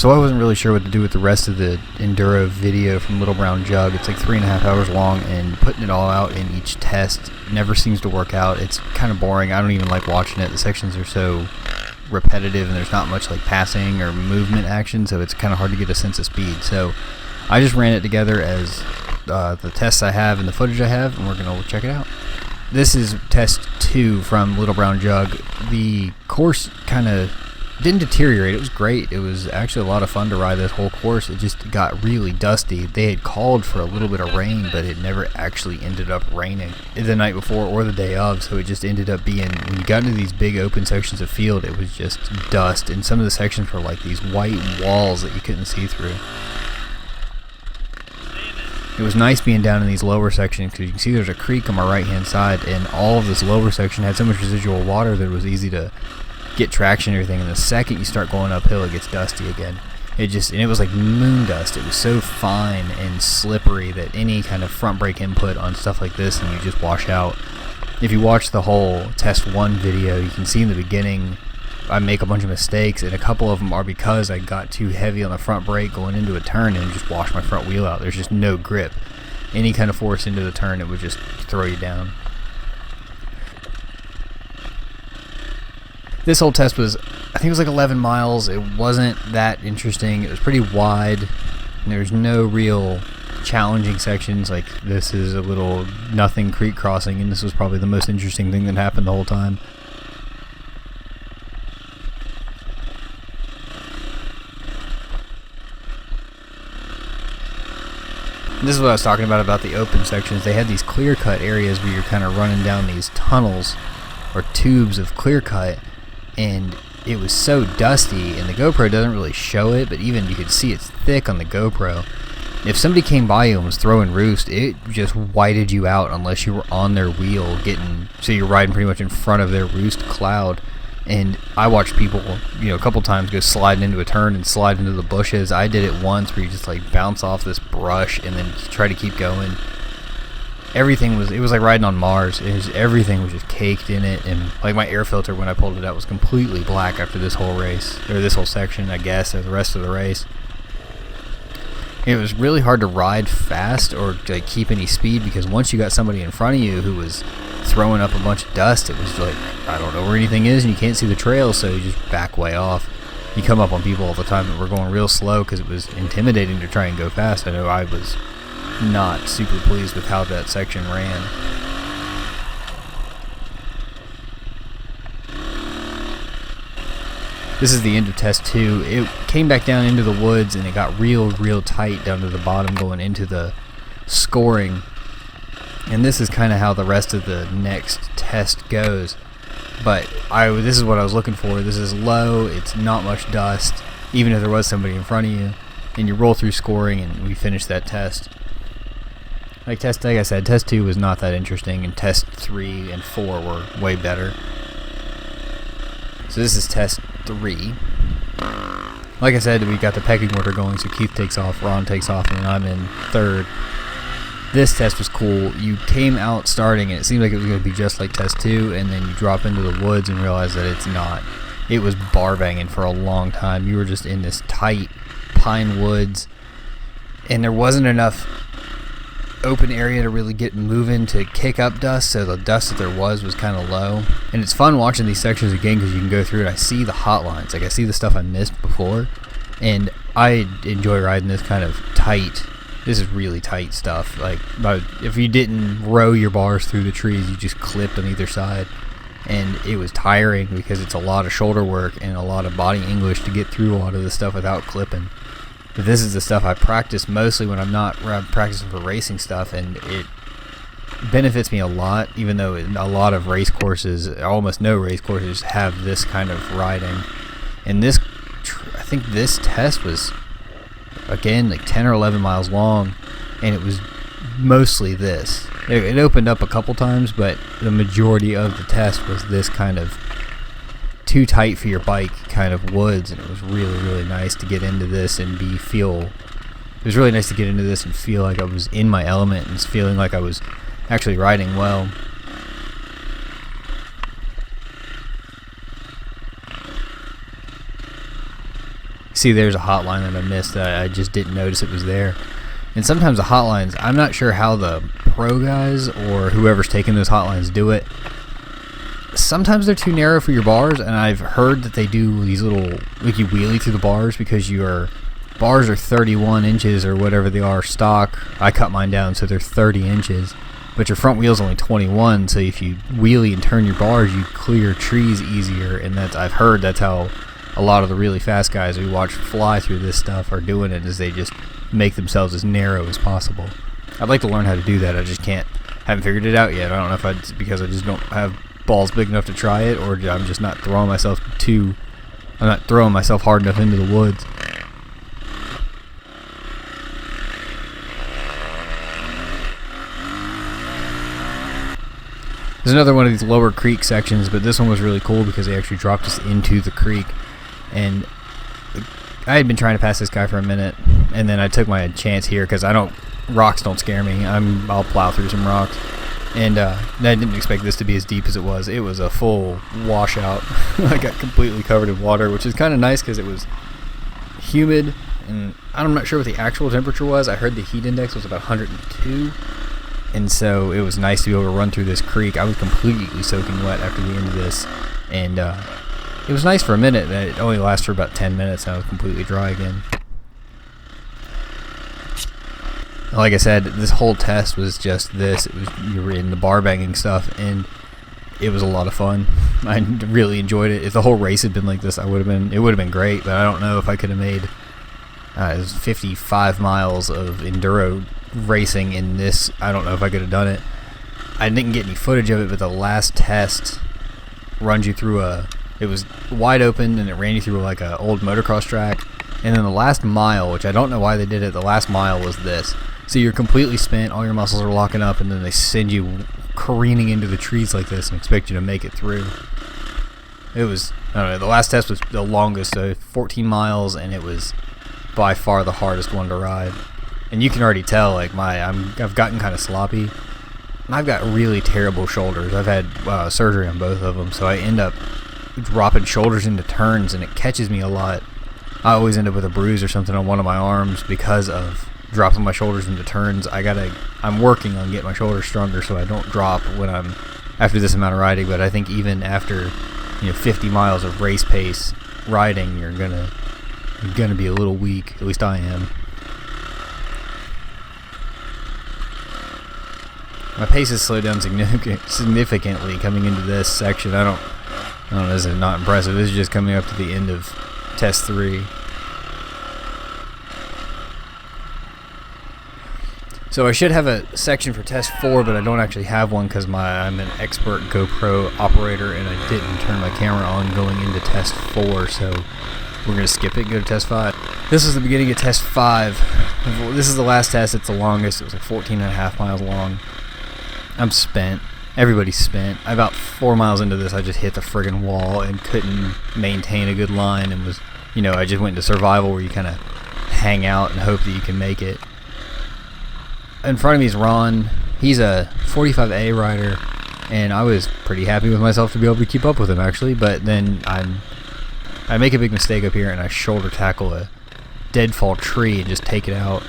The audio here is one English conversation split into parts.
So I wasn't really sure what to do with the rest of the Enduro video from Little Brown Jug. It's like 3.5 hours long, and putting it all out in each test never seems to work out. It's kind of boring. I don't even like watching it. The sections are so repetitive, and there's not much like passing or movement action, so it's kind of hard to get a sense of speed. So I just ran it together as the tests I have and the footage I have, and we're going to check it out. This is test 2 from Little Brown Jug. The course kind of didn't deteriorate. It was great. It was actually a lot of fun to ride this whole course. It just got really dusty. They had called for a little bit of rain, but it never actually ended up raining the night before or the day of, so it just ended up being, when you got into these big open sections of field, it was just dust, and some of the sections were like these white walls that you couldn't see through. It was nice being down in these lower sections because you can see there's a creek on my right hand side, and all of this lower section had so much residual water that it was easy to get traction and everything, and the second you start going uphill it gets dusty again. And it was like moon dust. It was so fine and slippery that any kind of front brake input on stuff like this and you just wash out. If you watch the whole test 1 video, you can see in the beginning I make a bunch of mistakes, and a couple of them are because I got too heavy on the front brake going into a turn and just washed my front wheel out. There's just no grip. Any kind of force into the turn, it would just throw you down. This whole test was, I think it was like 11 miles. It wasn't that interesting. It was pretty wide, and there's no real challenging sections. Like, this is a little nothing creek crossing, and this was probably the most interesting thing that happened the whole time. This is what I was talking about the open sections. They had these clear-cut areas where you're kind of running down these tunnels or tubes of clear-cut, and it was so dusty, and the GoPro doesn't really show it, but even you could see it's thick on the GoPro. If somebody came by you and was throwing roost, it just whited you out unless you were on their wheel so you're riding pretty much in front of their roost cloud. And I watched people, a couple times go sliding into a turn and slide into the bushes. I did it once where you just like bounce off this brush and then try to keep going. It was like riding on Mars. Everything was just caked in it, and like my air filter when I pulled it out was completely black after this whole race, or this whole section, I guess, or the rest of the race. It was really hard to ride fast or like keep any speed, because once you got somebody in front of you who was throwing up a bunch of dust, it was like, I don't know where anything is, and you can't see the trail, so you just back way off. You come up on people all the time that were going real slow because it was intimidating to try and go fast. I know I was not super pleased with how that section ran. This is the end of test 2. It came back down into the woods, and it got real tight down to the bottom going into the scoring. And this is kind of how the rest of the next test goes. But this is what I was looking for. This is low, it's not much dust, even if there was somebody in front of you. And you roll through scoring, and we finished that test. Like I said, test 2 was not that interesting, and test 3 and 4 were way better. So this is test 3. Like I said, we got the pecking order going, so Keith takes off, Ron takes off, and then I'm in 3rd. This test was cool. You came out starting, and it seemed like it was going to be just like test 2, and then you drop into the woods and realize that it's not. It was bar banging for a long time. You were just in this tight pine woods, and there wasn't enough open area to really get moving to kick up dust, so the dust that there was kind of low. And it's fun watching these sections again because you can go through it. I see the hot lines, like I see the stuff I missed before, and I enjoy riding this kind of tight. This is really tight stuff. Like, if you didn't row your bars through the trees, you just clipped on either side, and it was tiring because it's a lot of shoulder work and a lot of body English to get through a lot of this stuff without clipping. But this is the stuff I practice mostly when I'm practicing for racing stuff, and it benefits me a lot, even though a lot of race courses, almost no race courses, have this kind of riding. And I think this test was, again, like 10 or 11 miles long, and it was mostly this. It opened up a couple times, but the majority of the test was this kind of too tight for your bike kind of woods, and it was really nice to get into this and feel like I was in my element and feeling like I was actually riding well. See, there's a hotline that I missed that I just didn't notice it was there. And sometimes the hotlines, I'm not sure how the pro guys or whoever's taking those hotlines do it. Sometimes they're too narrow for your bars, and I've heard that they do these little, like you wheelie through the bars because your bars are 31 inches or whatever they are stock. I cut mine down so they're 30 inches, but your front wheel's only 21, so if you wheelie and turn your bars, you clear trees easier, and I've heard that's how a lot of the really fast guys we watch fly through this stuff are doing it, is they just make themselves as narrow as possible. I'd like to learn how to do that. I just haven't figured it out yet. I don't know if it's because I just don't have balls big enough to try it, or I'm just not throwing myself hard enough into the woods. There's another one of these lower creek sections, but this one was really cool because they actually dropped us into the creek, and I had been trying to pass this guy for a minute, and then I took my chance here because rocks don't scare me. I'll plow through some rocks, and I didn't expect this to be as deep as it was. It was a full washout. I got completely covered in water, which is kind of nice because it was humid, and I'm not sure what the actual temperature was. I heard the heat index was about 102, and so it was nice to be able to run through this creek. I was completely soaking wet after the end of this, and it was nice for a minute. It only lasted for about 10 minutes, and I was completely dry again. Like I said, this whole test was just this. You were in the bar banging stuff, and it was a lot of fun. I really enjoyed it. If the whole race had been like this, it would have been great. But I don't know if I could have made it was 55 miles of enduro racing in this. I don't know if I could have done it. I didn't get any footage of it, but the last test runs you through it was wide open, and it ran you through like an old motocross track. And then the last mile, which I don't know why they did it, the last mile was this. So you're completely spent, all your muscles are locking up, and then they send you careening into the trees like this and expect you to make it through. It was, I don't know, the last test was the longest, 14 miles, and it was by far the hardest one to ride. And you can already tell, like, I've gotten kind of sloppy. I've got really terrible shoulders. I've had surgery on both of them, so I end up dropping shoulders into turns, and it catches me a lot. I always end up with a bruise or something on one of my arms because of dropping my shoulders into turns. I'm working on getting my shoulders stronger so I don't drop when I'm after this amount of riding. But I think even after 50 miles of race pace riding, you're gonna be a little weak. At least I am. My pace has slowed down significantly coming into this section. I don't know, this is not impressive. This is just coming up to the end of test 3. So I should have a section for test 4, but I don't actually have one because I'm an expert GoPro operator, and I didn't turn my camera on going into test 4, so we're going to skip it and go to test 5. This is the beginning of test 5. This is the last test. It's the longest. It was like 14.5 miles long. I'm spent. Everybody's spent. About 4 miles into this, I just hit the friggin' wall and couldn't maintain a good line, and was, I just went into survival where you kind of hang out and hope that you can make it. In front of me is Ron. He's a 45A rider, and I was pretty happy with myself to be able to keep up with him, actually. But then I make a big mistake up here, and I shoulder tackle a deadfall tree and just take it out.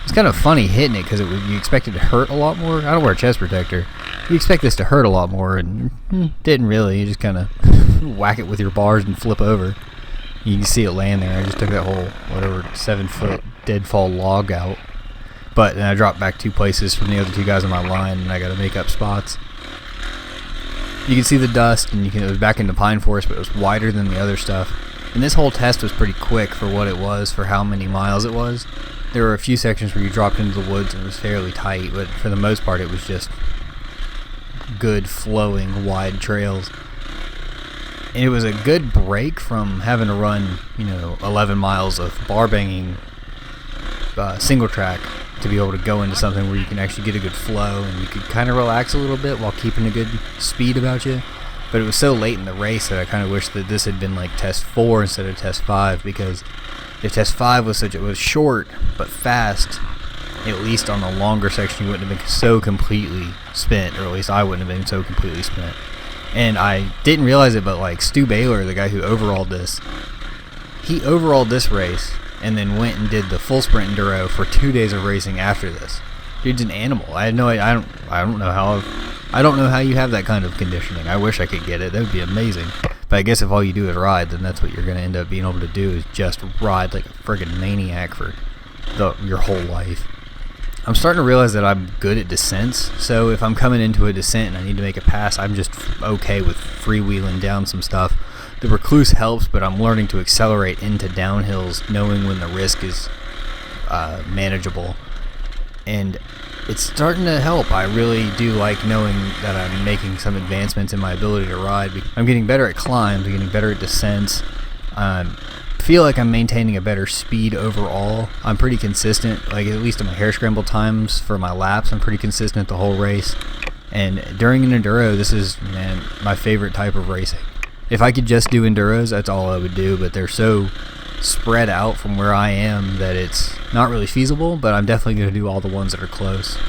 It's kind of funny hitting it because you expect it to hurt a lot more. I don't wear a chest protector. You expect this to hurt a lot more, and didn't really. You just kind of whack it with your bars and flip over. You can see it laying there. I just took that whole 7-foot deadfall log out. But then I dropped back 2 places from the other 2 guys on my line, and I got to make up spots. You can see the dust, and it was back into pine forest, but it was wider than the other stuff. And this whole test was pretty quick for what it was, for how many miles it was. There were a few sections where you dropped into the woods and it was fairly tight, but for the most part it was just good flowing wide trails. And it was a good break from having to run 11 miles of bar banging single track to be able to go into something where you can actually get a good flow and you could kind of relax a little bit while keeping a good speed about you. But it was so late in the race that I kind of wish that this had been like test 4 instead of test 5, because if test 5 was short but fast, at least on the longer section you wouldn't have been so completely spent, or at least I wouldn't have been so completely spent. And I didn't realize it, but like Stu Baylor, the guy who overalled this, he overalled this race and then went and did the full sprint enduro for 2 days of racing after this. Dude's an animal. I had no idea. I don't know how you have that kind of conditioning. I wish I could get it. That would be amazing. But I guess if all you do is ride, then that's what you're going to end up being able to do, is just ride like a friggin' maniac for your whole life. I'm starting to realize that I'm good at descents, so if I'm coming into a descent and I need to make a pass, I'm just okay with freewheeling down some stuff. The recluse helps, but I'm learning to accelerate into downhills, knowing when the risk is manageable. And it's starting to help. I really do like knowing that I'm making some advancements in my ability to ride. I'm getting better at climbs, I'm getting better at descents. Feel like I'm maintaining a better speed overall. I'm pretty consistent, like at least in my hair scramble times for my laps, I'm pretty consistent the whole race. And during an enduro, this is, man, my favorite type of racing. If I could just do enduros, that's all I would do, but they're so spread out from where I am that it's not really feasible, but I'm definitely going to do all the ones that are close.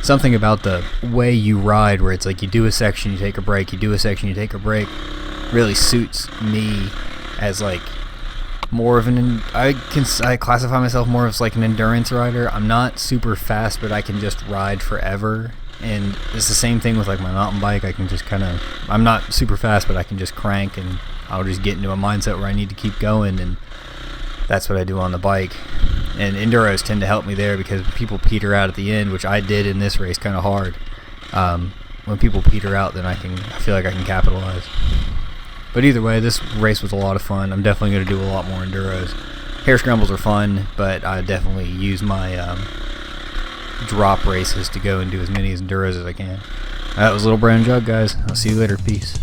Something about the way you ride, where it's like you do a section, you take a break, you do a section, you take a break, really suits me as like more of an, I classify myself more as like an endurance rider. I'm not super fast, but I can just ride forever. And it's the same thing with like my mountain bike. I can just kind of, I'm not super fast, but I can just crank and I'll just get into a mindset where I need to keep going, and that's what I do on the bike. And enduros tend to help me there, because people peter out at the end, which I did in this race kind of hard. When people peter out, then I feel like I can capitalize. But either way, this race was a lot of fun. I'm definitely going to do a lot more enduros. Hair scrambles are fun, but I definitely use my drop races to go and do as many enduros as I can. That was Little Brown Jug, guys. I'll see you later. Peace.